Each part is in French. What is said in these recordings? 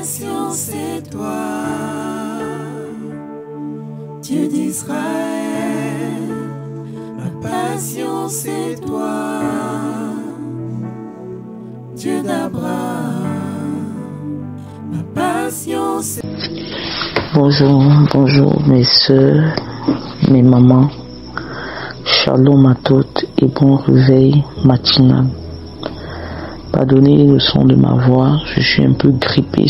passion c'est toi, Dieu d'Israël. Ma passion c'est toi, Dieu d'Abraham. Ma passion c'est... Bonjour mes soeurs, mes mamans. Shalom à toutes et bon réveil matinal. Pardonnez le son de ma voix, je suis un peu grippé.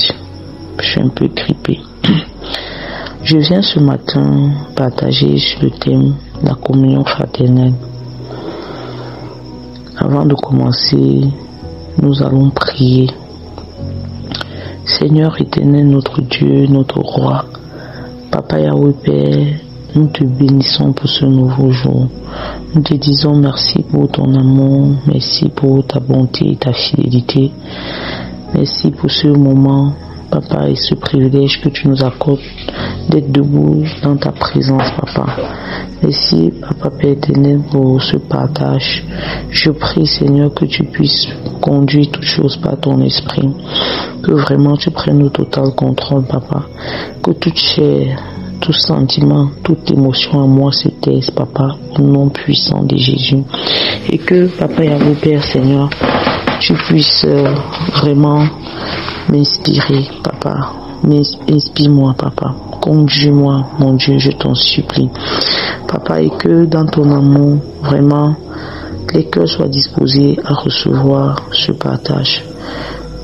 Je viens ce matin partager sur le thème de la communion fraternelle. Avant de commencer, nous allons prier. Seigneur éternel, notre Dieu, notre roi, Papa Yahweh Père, nous te bénissons pour ce nouveau jour. Nous te disons merci pour ton amour, merci pour ta bonté et ta fidélité. Merci pour ce moment, Papa, et ce privilège que tu nous accordes d'être debout dans ta présence, Papa. Merci, Papa Père éternel, pour ce partage. Je prie, Seigneur, que tu puisses conduire toutes choses par ton esprit. Que vraiment tu prennes le total contrôle, Papa. Que toute chair, tout sentiment, toute émotion en moi se taise, Papa, au nom puissant de Jésus. Et que, Papa Yahweh Père, Seigneur, tu puisses vraiment m'inspirer, Papa. Inspire-moi, Papa. Conduis-moi, mon Dieu, je t'en supplie. Papa, et que dans ton amour, vraiment, les cœurs soient disposés à recevoir ce partage.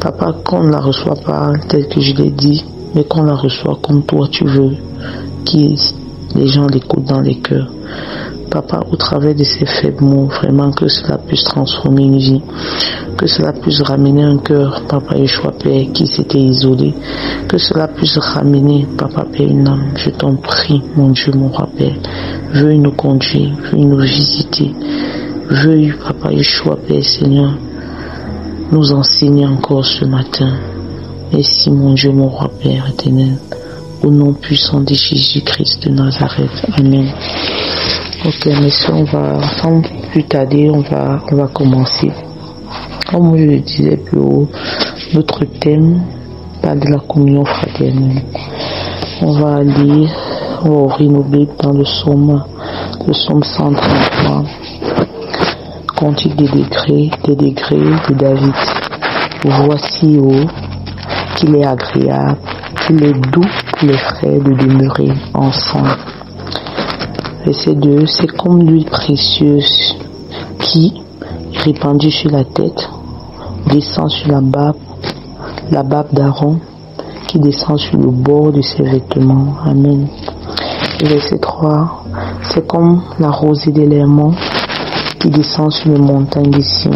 Papa, qu'on ne la reçoit pas tel que je l'ai dit, mais qu'on la reçoit comme toi tu veux, que les gens l'écoutent dans les cœurs. Papa, au travers de ces faibles mots, vraiment que cela puisse transformer une vie, que cela puisse ramener un cœur, Papa Yeshua Père, qui s'était isolé, que cela puisse ramener, Papa Père, une âme. Je t'en prie, mon Dieu, mon roi Père, veuille nous conduire, veuille nous visiter, veuille, Papa Yeshua Père, Seigneur, nous enseigner encore ce matin. Merci, mon Dieu, mon roi Père éternel, au nom puissant de Jésus-Christ de Nazareth. Amen. Ok, messieurs, on va, sans plus tarder, on va commencer. Comme je le disais plus haut, notre thème parle de la communion fraternelle. On va lire, on va ouvrir nos Bibles dans le psaume 133, Cantique des degrés de David. Voici, qu'il est agréable, qu'il est doux pour les frères de demeurer ensemble. Verset 2, c'est comme l'huile précieuse qui, répandue sur la tête, descend sur la barbe d'Aaron, qui descend sur le bord de ses vêtements. Amen. Verset 3, c'est comme la rosée de l'Hermon qui descend sur les montagnes de Sion,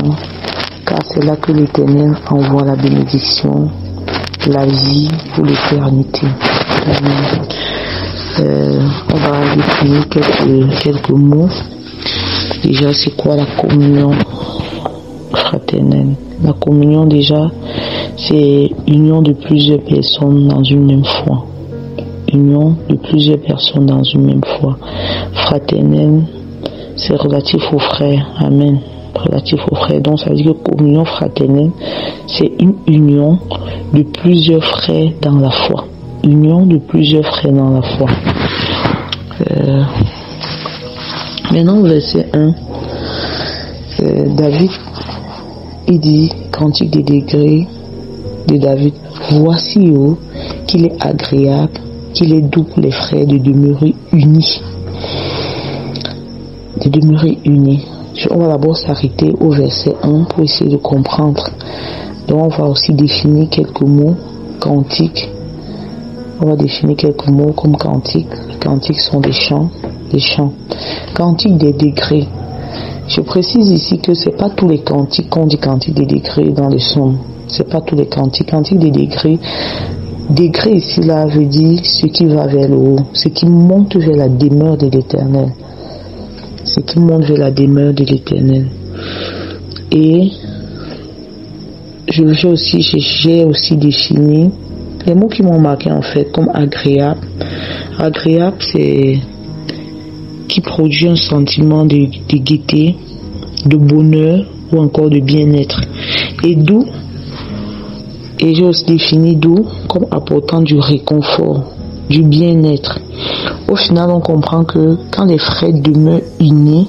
car c'est là que l'Éternel envoie la bénédiction, la vie pour l'éternité. Amen. On va définir quelques mots. Déjà, c'est quoi la communion fraternelle? La communion, déjà, c'est union de plusieurs personnes dans une même foi. Union de plusieurs personnes dans une même foi. Fraternelle, c'est relatif aux frères. Amen. Relatif aux frères. Donc, ça veut dire que communion fraternelle, c'est une union de plusieurs frères dans la foi. Union de plusieurs frères dans la foi. Maintenant, verset 1, David, il dit, Cantique des degrés de David, voici qu'il est agréable, qu'il est doux pour les frères de demeurer unis. De demeurer unis. On va d'abord s'arrêter au verset 1 pour essayer de comprendre. Donc, on va aussi définir quelques mots, cantique. On va définir quelques mots comme cantique. Les cantiques sont des chants. Cantique des degrés. Je précise ici que c'est pas tous les cantiques qu'on dit cantique des degrés dans les psaumes. C'est pas tous les cantiques. Cantique des degrés. Degré ici là veut dire ce qui va vers le haut, ce qui monte vers la demeure de l'Éternel. Ce qui monte vers la demeure de l'Éternel. Et j'ai aussi défini les mots qui m'ont marqué en fait comme agréable. Agréable, c'est qui produit un sentiment de gaieté, de bonheur ou encore de bien-être. Et doux Et j'ai aussi défini doux comme apportant du réconfort, du bien-être. Au final, on comprend que quand les frères demeurent unis,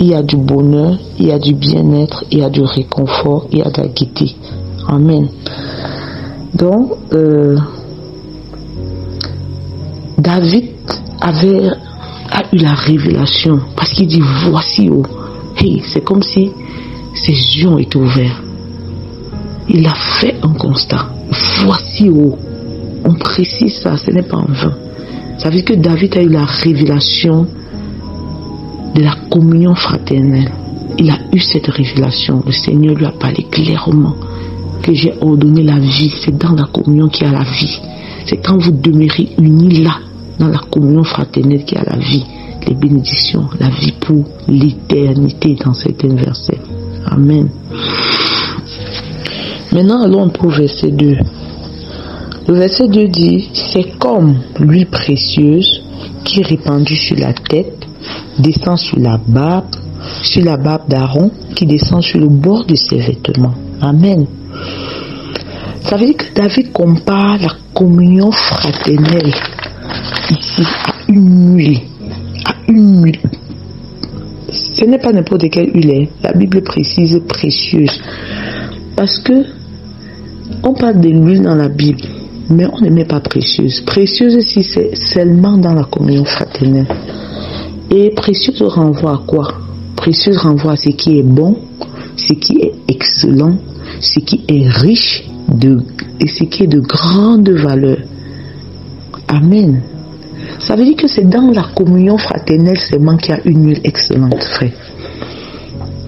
il y a du bonheur, il y a du bien-être, il y a du réconfort, il y a de la gaieté. Amen. Donc, David a eu la révélation parce qu'il dit voici oh. Hey, c'est comme si ses yeux ont été ouverts. Il a fait un constat. Voici oh. On précise ça, ce n'est pas en vain. Ça veut dire que David a eu la révélation de la communion fraternelle. Il a eu cette révélation. Le Seigneur lui a parlé clairement que j'ai ordonné la vie. C'est dans la communion qu'il y a la vie. C'est quand vous demeurez unis là, dans la communion fraternelle, qu'il y a la vie, les bénédictions, la vie pour l'éternité dans certains versets. Amen. Maintenant, allons pour verset 2. Le verset 2 dit, c'est comme l'huile précieuse qui est répandue sur la tête, descend sur la barbe d'Aaron, qui descend sur le bord de ses vêtements. Amen. Ça veut dire que David compare la communion fraternelle ici à une huile. Ce n'est pas n'importe quelle huile. La Bible précise précieuse. Parce que on parle de l'huile dans la Bible, mais on ne met pas précieuse. Précieuse ici, c'est seulement dans la communion fraternelle. Et précieuse renvoie à quoi? Précieuse renvoie à ce qui est bon, ce qui est excellent, ce qui est riche et ce qui est de grande valeur. Amen. Ça veut dire que c'est dans la communion fraternelle seulement qu'il y a une huile excellente, frère.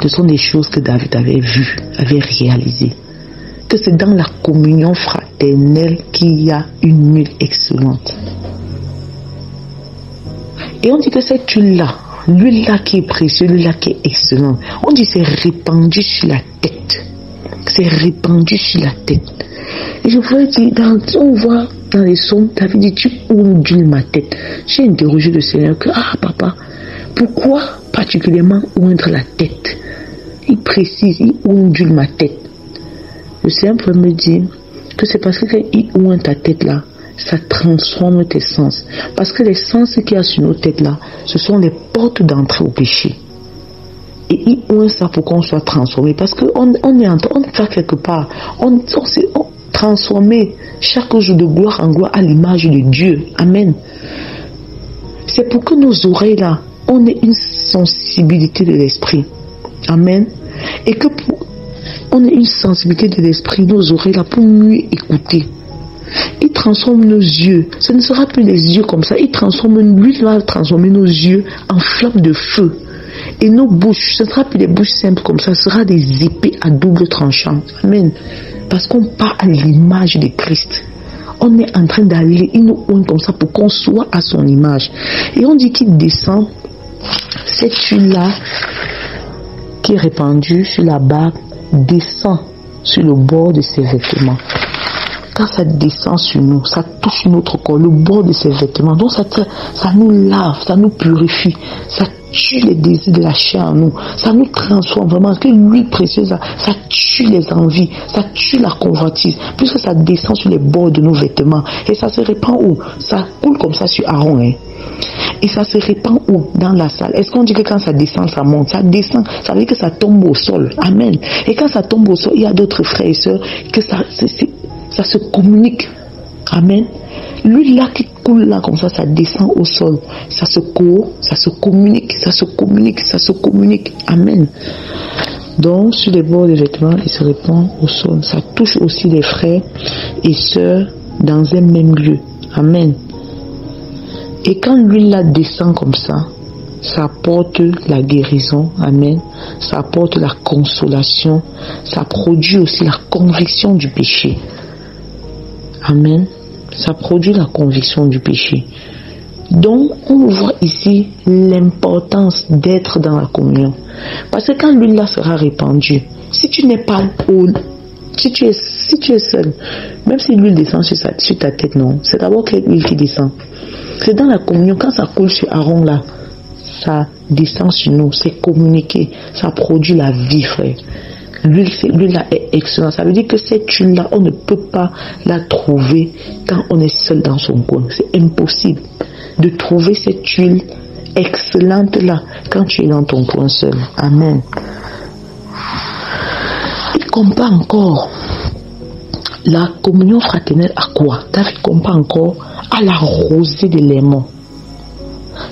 Ce sont des choses que David avait vues, avait réalisées. Que c'est dans la communion fraternelle qu'il y a une huile excellente. Et on dit que cette huile-là, l'huile-là qui est précieuse, l'huile-là qui est excellente, on dit c'est répandu sur la tête. C'est répandu sur la tête. Et je pourrais dire, on voit dans les psaumes, David dit, tu ondules ma tête. J'ai interrogé le Seigneur que, papa, pourquoi particulièrement oindre la tête? Il précise, il ondule ma tête. Le Seigneur peut me dire que c'est parce que quand il oint ta tête là, ça transforme tes sens. Parce que les sens qu'il y a sur nos têtes là, ce sont les portes d'entrée au péché. Et il oint ça pour qu'on soit transformé. Parce qu'on va quelque part, on s'est transformé chaque jour de gloire en gloire à l'image de Dieu. Amen. C'est pour que nos oreilles là, on ait une sensibilité de l'esprit. Amen. Et que on ait une sensibilité de l'esprit, nos oreilles là, pour mieux écouter. Il transforme nos yeux. Ce ne sera plus les yeux comme ça. Il transforme, lui va transformer nos yeux en flammes de feu. Et nos bouches, ce ne sera plus des bouches simples comme ça. Ce sera des épées à double tranchant. Amen. Parce qu'on part à l'image de Christ. On est en train d'aller, il nous oint comme ça pour qu'on soit à son image. Et on dit qu'il descend, cette huile-là, qui est répandue sur la barbe, descend sur le bord de ses vêtements. Quand ça descend sur nous, ça touche notre corps, le bord de ses vêtements. Donc ça nous lave, ça nous purifie, ça tue les désirs de la chair en nous, ça nous transforme vraiment. Que l'huile précieuse, ça tue les envies, ça tue la convoitise, puisque ça descend sur les bords de nos vêtements. Et ça se répand où? Ça coule comme ça sur Aaron. Et ça se répand où? Dans la salle. Est-ce qu'on dit que quand ça descend, ça monte? Ça descend, ça veut dire que ça tombe au sol. Amen. Et quand ça tombe au sol, il y a d'autres frères et sœurs que ça se communique. Amen. L'huile là qui coule là comme ça descend au sol. Ça se communique. Amen. Donc sur les bords des vêtements, il se répand au sol. Ça touche aussi les frères et sœurs dans un même lieu. Amen. Et quand l'huile là descend comme ça apporte la guérison. Amen. Ça apporte la consolation. Ça produit aussi la conviction du péché. Amen. Ça produit la conviction du péché. Donc, on voit ici l'importance d'être dans la communion. Parce que quand l'huile là sera répandue, si tu n'es pas si tu es seul, même si l'huile descend sur ta tête, non, c'est d'abord quelle huile qui descend. C'est dans la communion, quand ça coule sur Aaron là, ça descend sur nous, c'est communiqué, ça produit la vie, frère. L'huile-là est excellente. Ça veut dire que cette huile-là, on ne peut pas la trouver quand on est seul dans son coin. C'est impossible de trouver cette huile excellente-là quand tu es dans ton coin seul. Amen. Il compare encore la communion fraternelle à quoi? David compare encore à la rosée de l'aimant,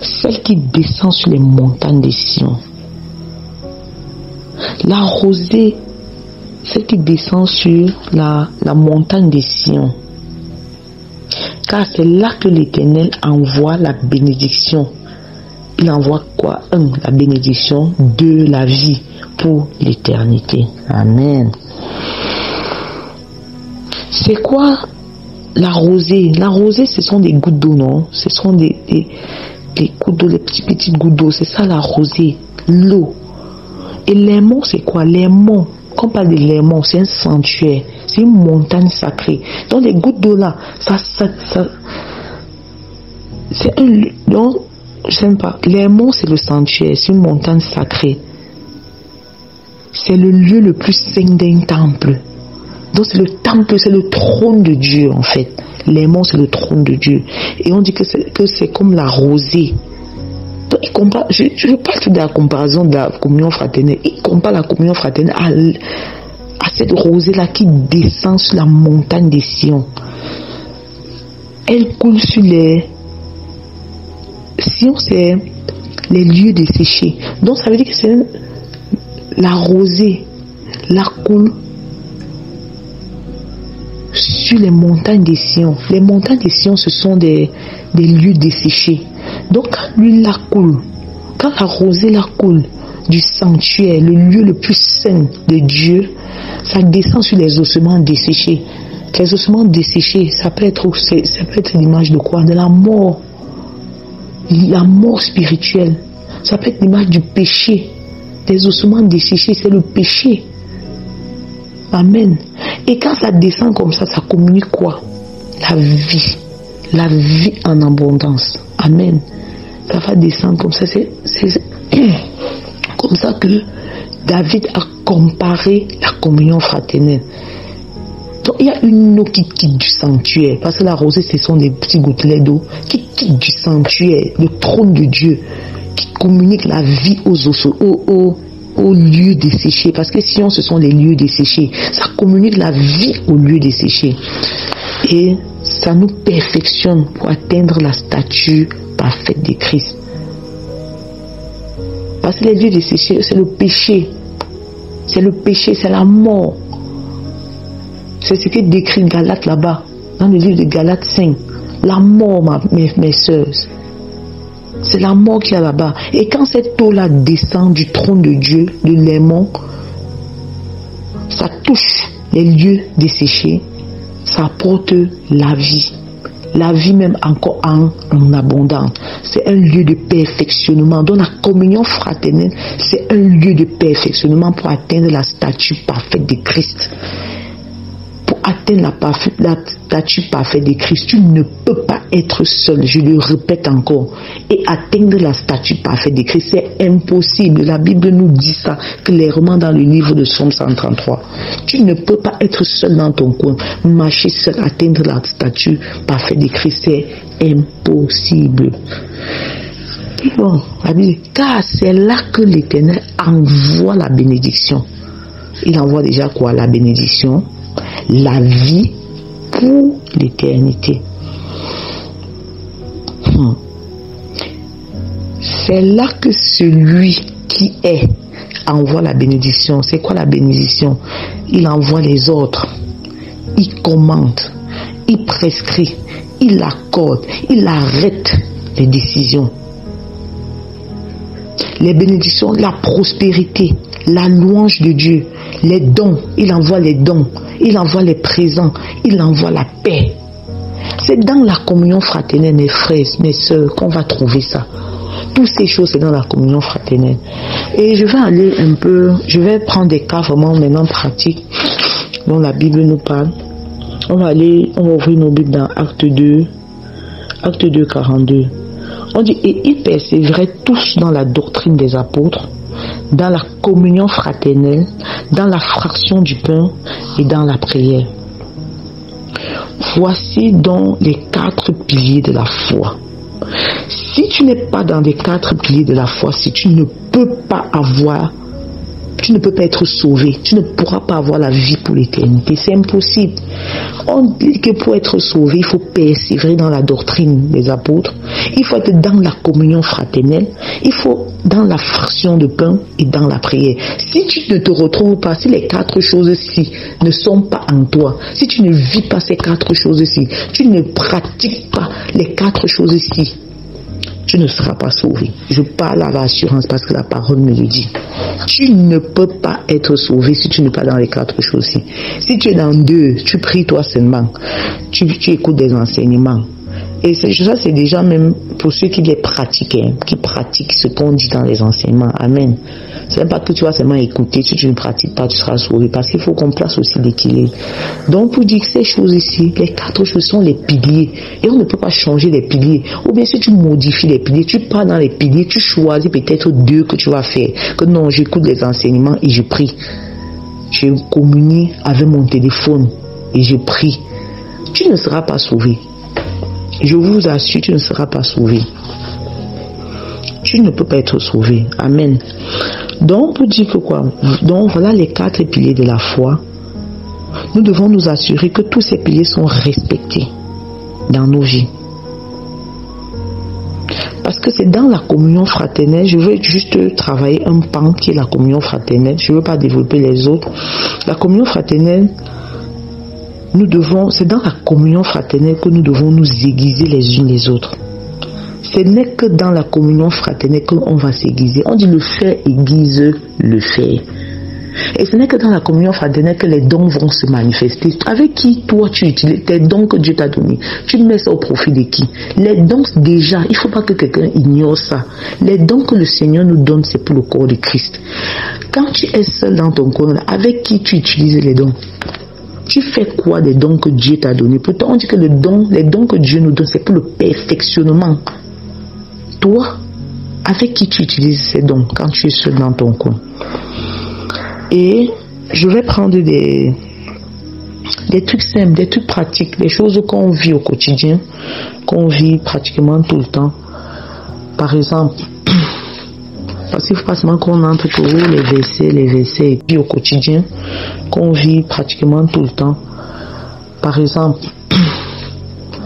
celle qui descend sur les montagnes des Sion. La rosée, celle qui descend sur la montagne des Sion. Car c'est là que l'Éternel envoie la bénédiction. Il envoie quoi? La bénédiction de la vie pour l'éternité. Amen. C'est quoi la rosée? La rosée, ce sont des gouttes d'eau, non? Ce sont des gouttes d'eau, les petites gouttes d'eau. C'est ça la rosée, l'eau. Et l'aimant, c'est quoi? L'aimant, quand on parle de l'aimant, c'est un sanctuaire, c'est une montagne sacrée. Donc les gouttes d'eau là, ça c'est un lieu. Donc, je sais pas. L'aimant, c'est le sanctuaire, c'est une montagne sacrée. C'est le lieu le plus saint d'un temple. Donc c'est le temple, c'est le trône de Dieu en fait. L'aimant, c'est le trône de Dieu. Et on dit que c'est comme la rosée. Donc, il compare, je veux pas tout de la comparaison de la communion fraternelle. Il compare la communion fraternelle à cette rosée-là qui descend sur la montagne des Sion. Elle coule sur les... Sion, c'est les lieux desséchés. Donc ça veut dire que c'est la rosée, la coule sur les montagnes des Sion. Les montagnes des Sion, ce sont des lieux desséchés. Donc quand l'huile la coule, quand la rosée la coule du sanctuaire, le lieu le plus saint de Dieu, ça descend sur les ossements desséchés. Les ossements desséchés, ça peut être l'image de quoi? De la mort. La mort spirituelle. Ça peut être l'image du péché. Les ossements desséchés, c'est le péché. Amen. Et quand ça descend comme ça communique quoi? La vie. La vie en abondance. Amen. Ça va descendre comme ça. C'est comme ça que David a comparé la communion fraternelle. Donc il y a une eau qui quitte du sanctuaire. Parce que la rosée, ce sont des petits gouttelettes d'eau qui quittent du sanctuaire, le trône de Dieu, qui communique la vie aux lieux desséchés. Parce que Sion, ce sont les lieux desséchés. Ça communique la vie aux lieux desséchés. Et ça nous perfectionne pour atteindre la stature parfaite de Christ. Parce que les lieux desséchés, c'est le péché. C'est le péché, c'est la mort. C'est ce que décrit Galates là-bas, dans le livre de Galates 5. La mort, mes soeurs. C'est la mort qu'il y a là-bas. Et quand cette eau-là descend du trône de Dieu, de l'aimant, ça touche les lieux desséchés, ça apporte la vie. La vie même encore en abondance. C'est un lieu de perfectionnement. Donc la communion fraternelle, c'est un lieu de perfectionnement pour atteindre la stature parfaite de Christ. Pour atteindre la stature parfaite de Christ, tu ne peux pas être seul, je le répète encore, et atteindre la stature parfaite de Christ, c'est impossible. La Bible nous dit ça clairement dans le livre de Psaume 133. Tu ne peux pas être seul dans ton coin, marcher seul, atteindre la stature parfaite de Christ, c'est impossible. Bon, la Bible, car c'est là que l'Éternel envoie la bénédiction. Il envoie déjà quoi? La bénédiction, la vie pour l'éternité. C'est là que celui qui est envoie la bénédiction. C'est quoi la bénédiction? Il envoie les ordres, il commande, il prescrit, il accorde, il arrête les décisions. Les bénédictions, la prospérité, la louange de Dieu, les dons, il envoie les dons, il envoie les présents, il envoie la paix. C'est dans la communion fraternelle, mes frères, mes soeurs, qu'on va trouver ça. Toutes ces choses, c'est dans la communion fraternelle. Et je vais aller un peu, je vais prendre des cas vraiment maintenant pratiques dont la Bible nous parle. On va ouvrir nos Bibles dans Acte 2, 42. On dit, et ils persévéraient tous dans la doctrine des apôtres, dans la communion fraternelle, dans la fraction du pain et dans la prière. Voici donc les 4 piliers de la foi. Si tu n'es pas dans les 4 piliers de la foi, si tu ne peux pas être sauvé, tu ne pourras pas avoir la vie pour l'éternité, c'est impossible. On dit que pour être sauvé, il faut persévérer dans la doctrine des apôtres, il faut être dans la communion fraternelle, il faut dans la fraction de pain et dans la prière. Si tu ne te retrouves pas, si les 4 choses-ci ne sont pas en toi, si tu ne vis pas ces 4 choses-ci, tu ne pratiques pas les 4 choses-ci, tu ne seras pas sauvé. Je parle à l'assurance parce que la parole me le dit. Tu ne peux pas être sauvé si tu n'es pas dans les 4 choses-ci. Si tu es dans 2, tu pries toi seulement. Tu écoutes des enseignements. Et ça, c'est déjà même pour ceux qui les pratiquent, qui pratiquent ce qu'on dit dans les enseignements. Amen. Ce n'est pas que tu vas seulement écouter, si tu ne pratiques pas, tu seras sauvé. Parce qu'il faut qu'on place aussi l'équilibre. Donc, pour dire que ces choses ici, les 4 choses sont les piliers. Et on ne peut pas changer les piliers. Ou bien si tu modifies les piliers, tu pars dans les piliers, tu choisis peut-être 2 que tu vas faire. Que non, j'écoute les enseignements et je prie. Je communie avec mon téléphone et je prie. Tu ne seras pas sauvé. Je vous assure, tu ne seras pas sauvé. Tu ne peux pas être sauvé. Amen. Donc, pour dire que quoi? Donc, voilà les 4 piliers de la foi. Nous devons nous assurer que tous ces piliers sont respectés dans nos vies. Parce que c'est dans la communion fraternelle, je veux juste travailler un pan qui est la communion fraternelle. Je ne veux pas développer les autres. La communion fraternelle, c'est dans la communion fraternelle que nous devons nous aiguiser les unes les autres. Ce n'est que dans la communion fraternelle qu'on va s'aiguiser. On dit le fer aiguise le fer. Et ce n'est que dans la communion fraternelle que les dons vont se manifester. Avec qui toi tu utilises tes dons que Dieu t'a donnés? Tu mets ça au profit de qui? Les dons déjà, il ne faut pas que quelqu'un ignore ça. Les dons que le Seigneur nous donne, c'est pour le corps de Christ. Quand tu es seul dans ton corps, avec qui tu utilises les dons? Tu fais quoi des dons que Dieu t'a donnés? Pourtant, on dit que les dons que Dieu nous donne, c'est pour le perfectionnement. Toi, avec qui tu utilises ces dons quand tu es seul dans ton coin? Et je vais prendre des trucs simples, des trucs pratiques, des choses qu'on vit au quotidien, qu'on vit pratiquement tout le temps. Par exemple, parce qu'il faut pas seulement qu'on entre pour les versets et puis au quotidien, qu'on vit pratiquement tout le temps. Par exemple,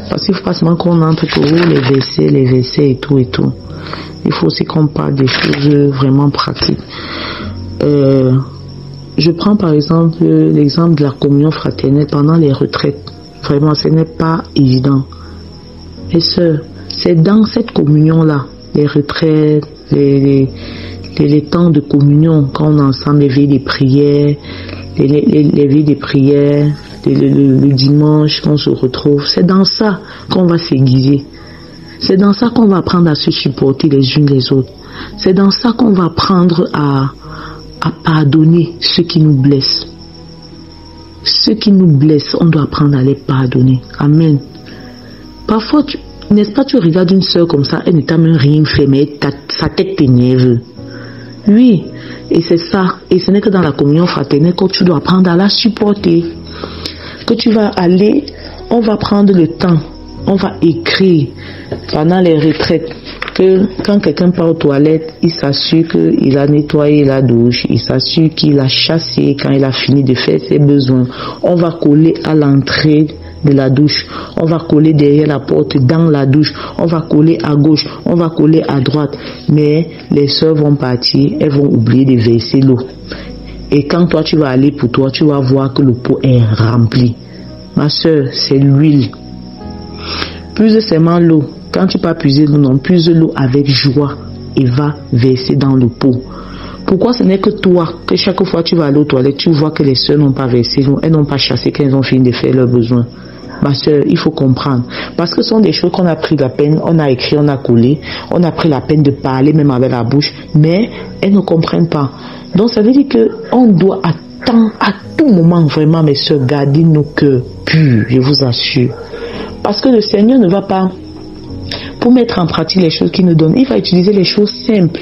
parce qu'il faut pas seulement qu'on entre pour les versets et tout. Il faut aussi qu'on parle des choses vraiment pratiques. Je prends par exemple l'exemple de la communion fraternelle pendant les retraites. Vraiment, ce n'est pas évident. Et c'est dans cette communion-là, les retraites, les temps de communion, quand on est ensemble, les veilles des prières, les veilles des prières, le dimanche, qu'on se retrouve. C'est dans ça qu'on va s'aiguiser. C'est dans ça qu'on va apprendre à se supporter les unes les autres. C'est dans ça qu'on va apprendre à pardonner ceux qui nous blessent. Ceux qui nous blessent, on doit apprendre à les pardonner. Amen. Parfois, n'est-ce pas, tu regardes une sœur comme ça, elle ne t'a même rien fait, mais sa tête t'énerve. Oui, et c'est ça. Et ce n'est que dans la communion fraternelle que tu dois apprendre à la supporter. Que tu vas aller, on va prendre le temps, on va écrire pendant les retraites que quand quelqu'un part aux toilettes, il s'assure qu'il a nettoyé la douche, il s'assure qu'il a chassé quand il a fini de faire ses besoins. On va coller à l'entrée de la douche, on va coller derrière la porte dans la douche, on va coller à gauche, on va coller à droite, mais les sœurs vont partir, elles vont oublier de verser l'eau. Et quand toi tu vas aller pour toi, tu vas voir que le pot est rempli. Ma sœur, c'est l'huile. Puise seulement l'eau. Quand tu peux puiser l'eau, non, puise l'eau avec joie et va verser dans le pot. Pourquoi ce n'est que toi, que chaque fois tu vas aller aux toilettes, tu vois que les sœurs n'ont pas versé l'eau, elles n'ont pas chassé quand elles ont fini de faire leurs besoins? Ma sœur, il faut comprendre. Parce que ce sont des choses qu'on a pris la peine, on a écrit, on a collé, on a pris la peine de parler même avec la bouche, mais elles ne comprennent pas. Donc ça veut dire qu'on doit attendre à tout moment, vraiment mes sœurs, garder nos cœurs purs, je vous assure. Parce que le Seigneur ne va pas... pour mettre en pratique les choses qu'il nous donne. Il va utiliser les choses simples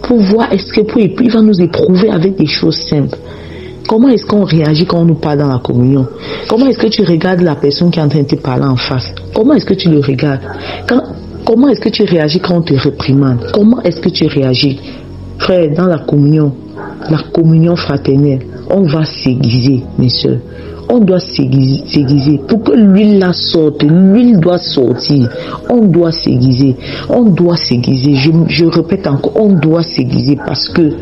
pour voir il va nous éprouver avec des choses simples. Comment est-ce qu'on réagit quand on nous parle dans la communion? Comment est-ce que tu regardes la personne qui est en train de te parler en face? Comment est-ce que tu le regardes? Comment est-ce que tu réagis quand on te réprimande? Comment est-ce que tu réagis? Frère, dans la communion fraternelle, on va s'aiguiser, mes soeurs. On doit s'aiguiser. Pour que l'huile la sorte, l'huile doit sortir. On doit s'aiguiser. On doit s'aiguiser. Je répète encore, on doit s'aiguiser parce que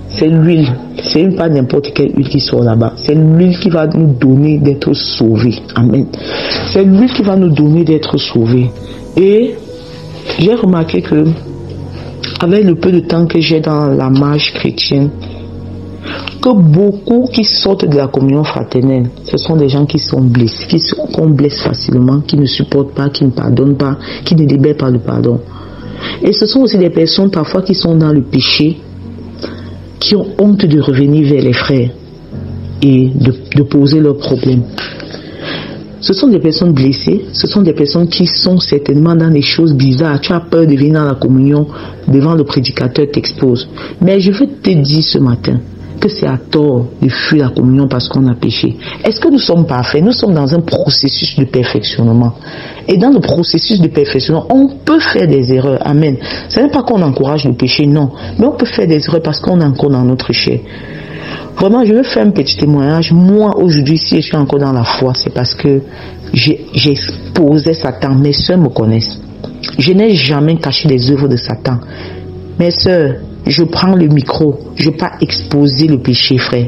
c'est l'huile. C'est pas n'importe quelle huile qui sort là-bas. C'est l'huile qui va nous donner d'être sauvés. Amen. C'est l'huile qui va nous donner d'être sauvés. Et j'ai remarqué que avec le peu de temps que j'ai dans la marche chrétienne, que beaucoup qui sortent de la communion fraternelle, ce sont des gens qui sont blessés, qu'on blesse facilement, qui ne supportent pas, qui ne pardonnent pas, qui ne libèrent pas le pardon. Et ce sont aussi des personnes parfois qui sont dans le péché, qui ont honte de revenir vers les frères et de poser leurs problèmes. Ce sont des personnes blessées, ce sont des personnes qui sont certainement dans des choses bizarres. Tu as peur de venir dans la communion, devant le prédicateur t'expose. Mais je veux te dire ce matin que c'est à tort de fuir la communion parce qu'on a péché. Est-ce que nous sommes parfaits? Nous sommes dans un processus de perfectionnement. Et dans le processus de perfectionnement, on peut faire des erreurs. Amen. Ce n'est pas qu'on encourage le péché, non. Mais on peut faire des erreurs parce qu'on est encore dans notre chair. Vraiment, je veux faire un petit témoignage. Moi, aujourd'hui, si je suis encore dans la foi, c'est parce que j'ai exposé Satan. Mes soeurs me connaissent. Je n'ai jamais caché les œuvres de Satan. Mes soeurs, je prends le micro. Je ne veux pas exposer le péché, frère.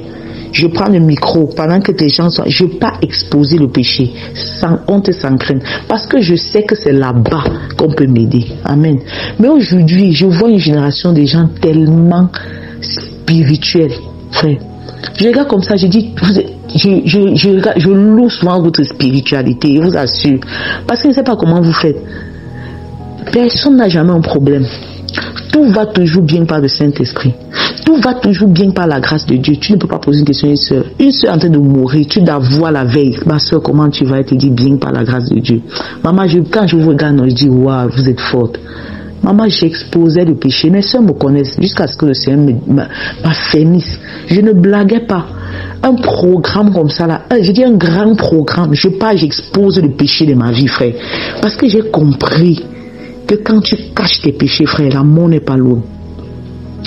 Je prends le micro pendant que les gens sont... Je ne veux pas exposer le péché. Sans honte, sans crainte. Parce que je sais que c'est là-bas qu'on peut m'aider. Amen. Mais aujourd'hui, je vois une génération de gens tellement spirituels, frère. Je regarde comme ça, je dis, je loue souvent votre spiritualité, je vous assure. Parce que je ne sais pas comment vous faites. Personne n'a jamais un problème. Tout va toujours bien par le Saint-Esprit. Tout va toujours bien par la grâce de Dieu. Tu ne peux pas poser une question à une soeur. Une soeur en train de mourir, tu dois voir la veille. Ma soeur, comment tu vas? Elle te dit bien par la grâce de Dieu. Maman, quand je vous regarde, je dis, waouh, vous êtes forte. Maman, j'exposais le péché. Mes soeurs me connaissent jusqu'à ce que le Seigneur m'affermisse. Je ne blaguais pas. Un programme comme ça, là, je dis un grand programme. J'expose le péché de ma vie, frère. Parce que j'ai compris que quand tu caches tes péchés, frère, la mort n'est pas loin.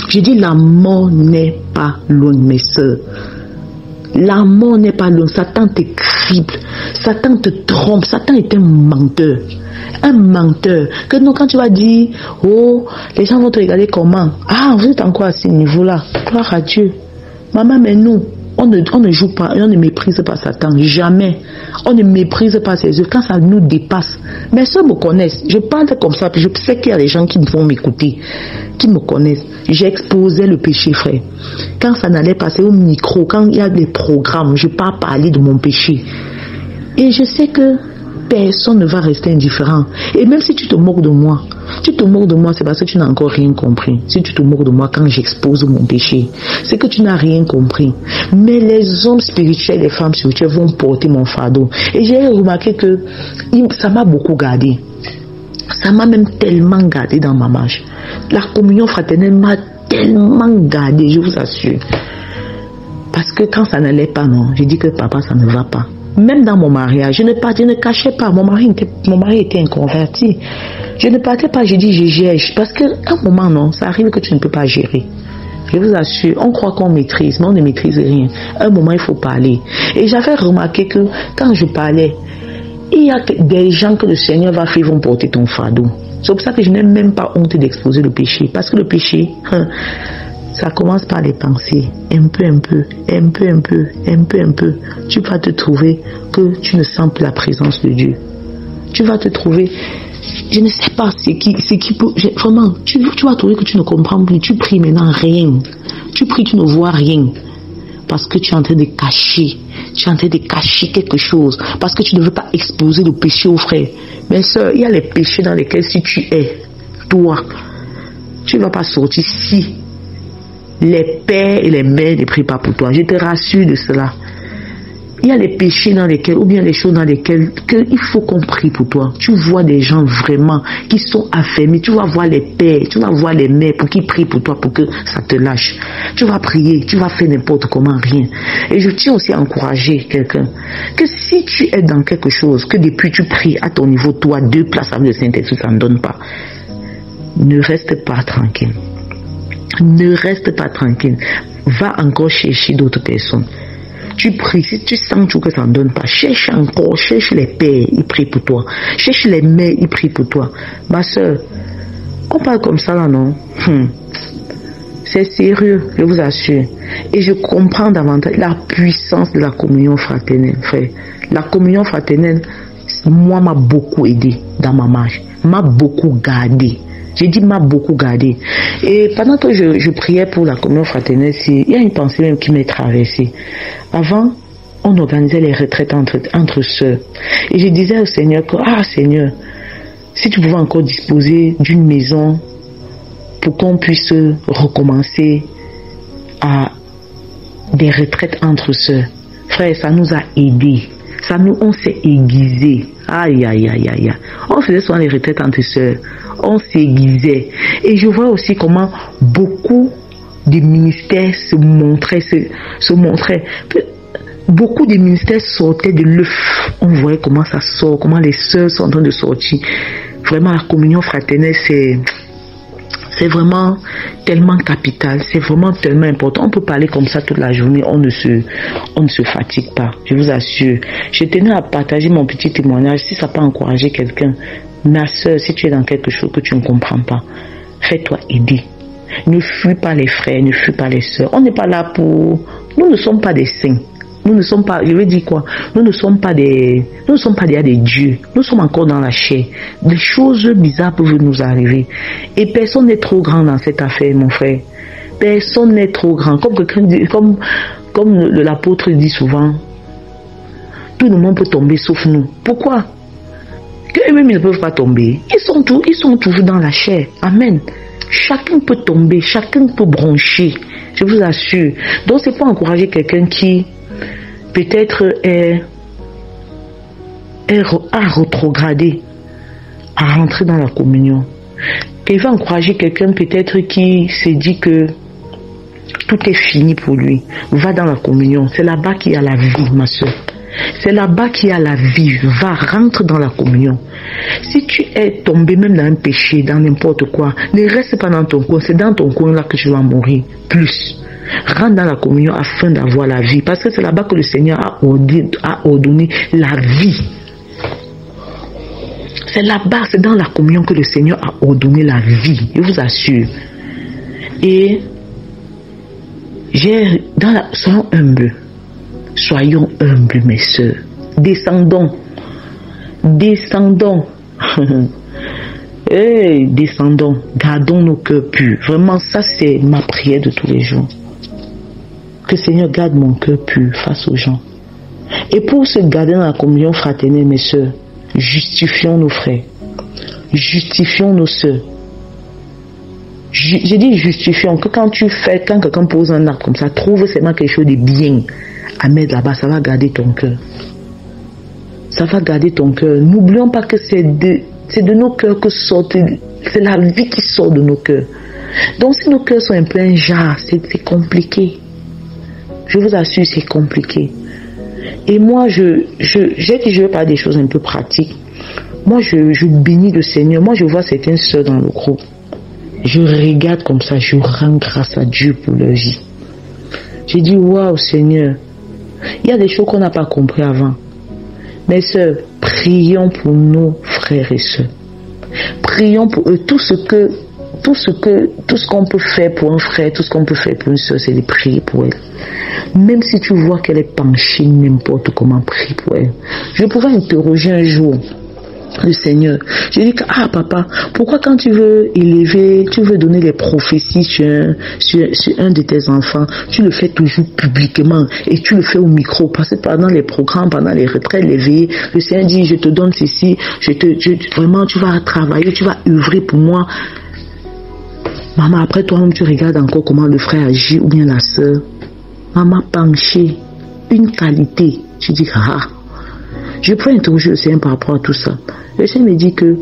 Je dis la mort n'est pas loin, mes soeurs. La mort n'est pas loin. Satan te crible. Satan te trompe. Satan est un menteur. Un menteur. Que non, quand tu vas dire, oh, les gens vont te regarder comment? Ah, vous êtes encore à ce niveau-là. Gloire à Dieu. Maman, mais nous, on ne joue pas et on ne méprise pas Satan. Jamais. On ne méprise pas ses œuvres quand ça nous dépasse. Mes soeurs me connaissent. Je parle comme ça. Puis je sais qu'il y a des gens qui vont m'écouter, qui me connaissent. J'exposais le péché, frère. Quand ça n'allait passer au micro, quand il y a des programmes, je ne peux pas parler de mon péché. Et je sais que personne ne va rester indifférent. Et même si tu te moques de moi, c'est parce que tu n'as encore rien compris. Si tu te moques de moi quand j'expose mon péché, c'est que tu n'as rien compris. Mais les hommes spirituels et les femmes spirituelles vont porter mon fardeau. Et j'ai remarqué que ça m'a beaucoup gardé. Ça m'a même tellement gardé dans ma marche. La communion fraternelle m'a tellement gardé, je vous assure. Parce que quand ça n'allait pas, non, j'ai dit que papa, ça ne va pas. Même dans mon mariage, je ne cachais pas. Mon mari était inconverti. Je ne partais pas, je dis je gère. Parce qu'à un moment, non, ça arrive que tu ne peux pas gérer. Je vous assure, on croit qu'on maîtrise, mais on ne maîtrise rien. À un moment, il faut parler. Et j'avais remarqué que quand je parlais, il y a des gens que le Seigneur va faire, vont porter ton fardeau. C'est pour ça que je n'ai même pas honte d'exposer le péché. Parce que le péché, ça commence par les pensées. Un peu. Tu vas te trouver que tu ne sens plus la présence de Dieu. Tu vas te trouver, je ne sais pas ce qui peut, vraiment, tu vas trouver que tu ne comprends plus. Tu pries maintenant rien. Tu pries, tu ne vois rien. Parce que tu es en train de cacher. Tu es en train de cacher quelque chose. Parce que tu ne veux pas exposer le péché aux frères. Mais sœur, il y a les péchés dans lesquels si tu es, toi, tu ne vas pas sortir si les pères et les mères ne prient pas pour toi. Je te rassure de cela. Il y a les péchés dans lesquels, ou bien les choses dans lesquelles il faut qu'on prie pour toi. Tu vois des gens vraiment qui sont affermis. Tu vas voir les pères, tu vas voir les mères pour qu'ils prient pour toi, pour que ça te lâche. Tu vas prier, tu vas faire n'importe comment, rien. Et je tiens aussi à encourager quelqu'un que si tu es dans quelque chose, que depuis tu pries à ton niveau, toi, 2 places avec le Saint-Esprit, ça ne donne pas. Ne reste pas tranquille. Ne reste pas tranquille. Va encore chercher d'autres personnes. Tu pries, si tu sens que ça ne donne pas, cherche encore, cherche les pères, ils prient pour toi. Cherche les mères, ils prient pour toi. Ma soeur, on parle comme ça là, non? C'est sérieux, je vous assure. Et je comprends davantage la puissance de la communion fraternelle, frère. La communion fraternelle, moi, m'a beaucoup aidé dans ma marche, m'a beaucoup gardé. J'ai dit m'a beaucoup gardé. Et pendant que je priais pour la communion fraternelle, il y a une pensée même qui m'est traversée. Avant, on organisait les retraites entre sœurs. Et je disais au Seigneur que, Seigneur, si tu pouvais encore disposer d'une maison pour qu'on puisse recommencer à des retraites entre sœurs. Frère, ça nous a aidés. On s'est aiguisés. Aïe, aïe, aïe, aïe. On faisait souvent les retraites entre sœurs. On s'aiguisait. Et je vois aussi comment beaucoup de ministères se montraient. Beaucoup de ministères sortaient de l'œuf. On voyait comment ça sort, comment les sœurs sont en train de sortir. Vraiment, la communion fraternelle, c'est vraiment tellement capital, c'est vraiment tellement important. On peut parler comme ça toute la journée, on ne se fatigue pas, je vous assure. Je tenais à partager mon petit témoignage, si ça peut encourager quelqu'un. Ma soeur, si tu es dans quelque chose que tu ne comprends pas, fais-toi aider. Ne fuis pas les frères, ne fuis pas les sœurs. On n'est pas là pour... Nous ne sommes pas des saints. Nous ne sommes pas, je veux dire quoi? Nous ne sommes pas des dieux. Nous sommes encore dans la chair. Des choses bizarres peuvent nous arriver. Et personne n'est trop grand dans cette affaire, mon frère. Personne n'est trop grand. Comme l'apôtre dit souvent, tout le monde peut tomber sauf nous. Pourquoi? Qu'eux-mêmes ils ne peuvent pas tomber. Ils sont toujours dans la chair. Amen. Chacun peut tomber, chacun peut broncher. Je vous assure. Donc c'est pour encourager quelqu'un qui peut-être a rétrogradé à rentrer dans la communion. Il va encourager quelqu'un peut-être qui se dit que tout est fini pour lui. Va dans la communion. C'est là-bas qu'il y a la vie, ma soeur. C'est là-bas qu'il y a la vie. Va, rentre dans la communion. Si tu es tombé même dans un péché, dans n'importe quoi, ne reste pas dans ton coin. C'est dans ton coin là que tu vas mourir. Plus. Rentre dans la communion afin d'avoir la vie. Parce que c'est là-bas que le Seigneur a ordonné la vie. C'est là-bas, c'est dans la communion que le Seigneur a ordonné la vie. Je vous assure. Et soyons humbles. Soyons humbles, mes soeurs. Descendons. Descendons. Gardons nos cœurs purs. Vraiment, ça c'est ma prière de tous les jours. Que le Seigneur garde mon cœur pur face aux gens. Et pour se garder dans la communion fraternelle, mes soeurs, justifions nos frères. Justifions nos soeurs. J'ai dit justifions, que quand quelqu'un pose un acte comme ça, trouve seulement quelque chose de bien à mettre là-bas, ça va garder ton cœur. Ça va garder ton cœur. N'oublions pas que c'est de nos cœurs que sortent, c'est la vie qui sort de nos cœurs. Donc si nos cœurs sont en plein jar, c'est compliqué. Je vous assure, c'est compliqué. Et moi, j'ai dit, je vais parler des choses un peu pratiques. Moi, je bénis le Seigneur. Moi, je vois certaines sœurs dans le groupe. Je regarde comme ça, je rends grâce à Dieu pour leur vie. J'ai dit, waouh, Seigneur. Il y a des choses qu'on n'a pas compris avant. Mes sœurs, prions pour nos frères et sœurs. Prions pour eux. Tout ce qu'on peut faire pour un frère, tout ce qu'on peut faire pour une sœur, c'est de prier pour elle. Même si tu vois qu'elle est penchée n'importe comment, prie pour elle. Je pourrais interroger un jour le Seigneur. Je dis que, papa, pourquoi quand tu veux donner les prophéties sur un de tes enfants, tu le fais toujours publiquement et tu le fais au micro, parce que pendant les programmes, pendant les retraites, les veillées, le Seigneur dit, je te donne ceci, vraiment, tu vas travailler, tu vas œuvrer pour moi. Maman, après toi-même, tu regardes encore comment le frère agit ou bien la sœur. Maman penchée. une qualité. Tu dis, ah, je peux interroger le Seigneur par rapport à tout ça. Le Seigneur me dit que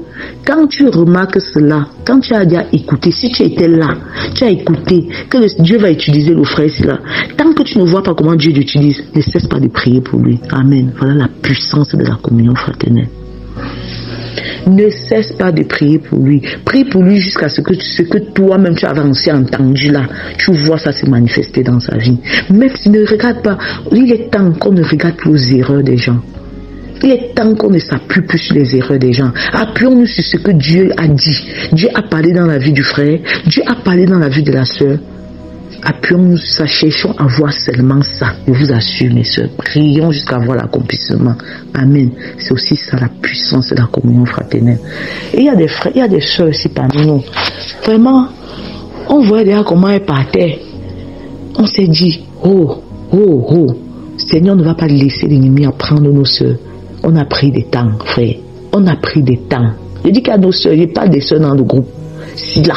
quand tu remarques cela, quand tu as déjà écouté, si tu étais là, tu as écouté que Dieu va utiliser le frère ici là, tant que tu ne vois pas comment Dieu l'utilise, ne cesse pas de prier pour lui. Amen. Voilà la puissance de la communion fraternelle. Ne cesse pas de prier pour lui. Prie pour lui jusqu'à ce que toi-même tu avais aussi entendu là, tu vois ça se manifester dans sa vie. Même si ne regarde pas, il est temps qu'on ne regarde plus aux erreurs des gens. Il est temps qu'on ne s'appuie plus sur les erreurs des gens. Appuyons-nous sur ce que Dieu a dit. Dieu a parlé dans la vie du frère. Dieu a parlé dans la vie de la sœur. Appuyons-nous sur ça. Cherchons à voir seulement ça. Je vous assure, mes sœurs. Prions jusqu'à voir l'accomplissement. Amen. C'est aussi ça la puissance de la communion fraternelle. Et il y a des frères, il y a des sœurs aussi parmi nous. Vraiment, on voit déjà comment elles partaient. On s'est dit, Seigneur ne va pas laisser l'ennemi apprendre nos sœurs. On a pris des temps, frère. On a pris des temps. Je dis qu'à nos sœurs, je parle des sœurs dans le groupe. Si là,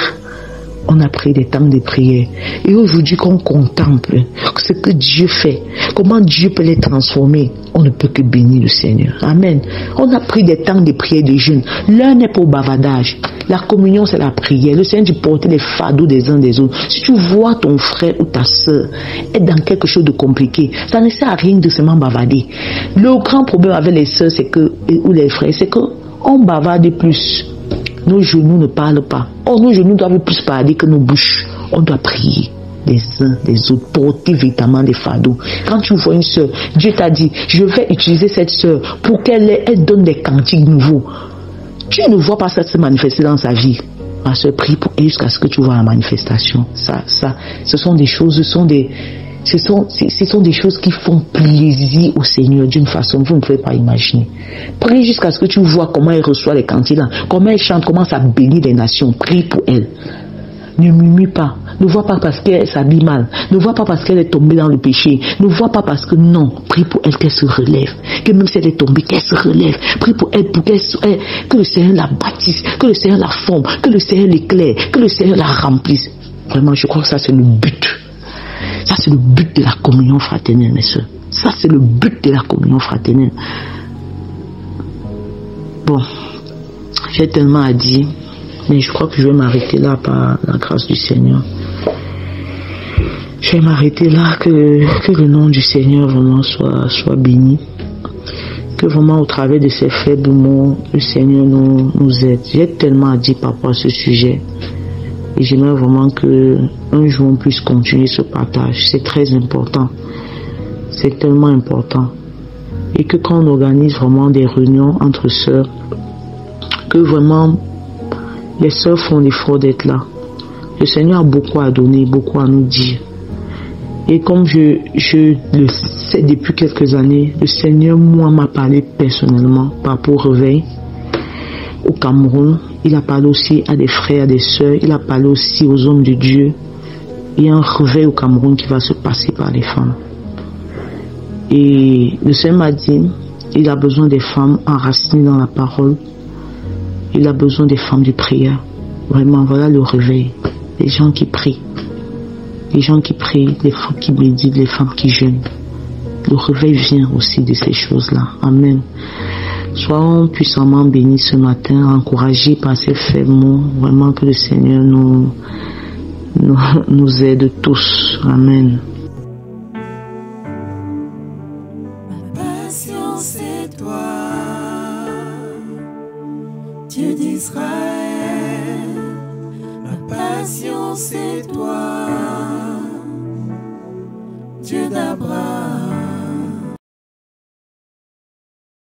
on a pris des temps de prière. Et aujourd'hui, qu'on contemple ce que Dieu fait, comment Dieu peut les transformer, on ne peut que bénir le Seigneur. Amen. On a pris des temps de prière de jeûne. L'un n'est pas au bavardage. La communion, c'est la prière. Le Seigneur dit porter les fardeaux des uns des autres. Si tu vois ton frère ou ta soeur être dans quelque chose de compliqué, ça ne sert à rien de seulement bavarder. Le grand problème avec les soeurs, c'est que, ou les frères, c'est qu'on bavarde plus. Nos genoux ne parlent pas. Oh, nos genoux doivent plus parler que nos bouches. On doit prier les uns des autres, porter véritablement des fardeaux. Quand tu vois une soeur, Dieu t'a dit, je vais utiliser cette soeur pour qu'elle donne des cantiques nouveaux. Tu ne vois pas ça se manifester dans sa vie. Ma soeur, prie pour elle jusqu'à ce que tu vois la manifestation. Ce sont des choses, ce sont des choses qui font plaisir au Seigneur d'une façon que vous ne pouvez pas imaginer. Prie jusqu'à ce que tu vois comment elle reçoit les cantiques, comment elle chante, comment ça bénit les nations. Prie pour elle. Ne murmure pas. Ne vois pas parce qu'elle s'habille mal. Ne vois pas parce qu'elle est tombée dans le péché. Ne vois pas parce que non. Prie pour elle qu'elle se relève. Que même si elle est tombée, qu'elle se relève. Prie pour elle pour que le Seigneur la bâtisse, que le Seigneur la forme, que le Seigneur l'éclaire, que le Seigneur la remplisse. Vraiment, je crois que ça c'est le but. Ça c'est le but de la communion fraternelle, mes soeurs. Ça c'est le but de la communion fraternelle. Bon, j'ai tellement à dire. Mais je crois que je vais m'arrêter là par la grâce du Seigneur. Je vais m'arrêter là, que le nom du Seigneur vraiment soit béni. Que vraiment au travers de ces faibles mots, le Seigneur nous aide. J'ai tellement à dire par rapport à ce sujet. Et j'aimerais vraiment qu'un jour on puisse continuer ce partage. C'est très important. C'est tellement important. Et que quand on organise vraiment des réunions entre sœurs, que vraiment les sœurs font l'effort d'être là. Le Seigneur a beaucoup à donner, beaucoup à nous dire. Et comme je le sais depuis quelques années, le Seigneur, moi, m'a parlé personnellement par rapport au réveil au Cameroun. Il a parlé aussi à des frères, à des sœurs. Il a parlé aussi aux hommes de Dieu. Il y a un réveil au Cameroun qui va se passer par les femmes. Et le Seigneur m'a dit, il a besoin des femmes enracinées dans la parole. Il a besoin des femmes de prière. Vraiment, voilà le réveil. Les gens qui prient. Les gens qui prient, les femmes qui méditent, les femmes qui jeûnent. Le réveil vient aussi de ces choses-là. Amen. Soyons puissamment bénis ce matin, encouragés par ces faibles mots. Vraiment que le Seigneur nous aide tous. Amen. Ma passion, c'est toi, Dieu d'Israël. Ma passion, c'est toi, Dieu d'Abraham.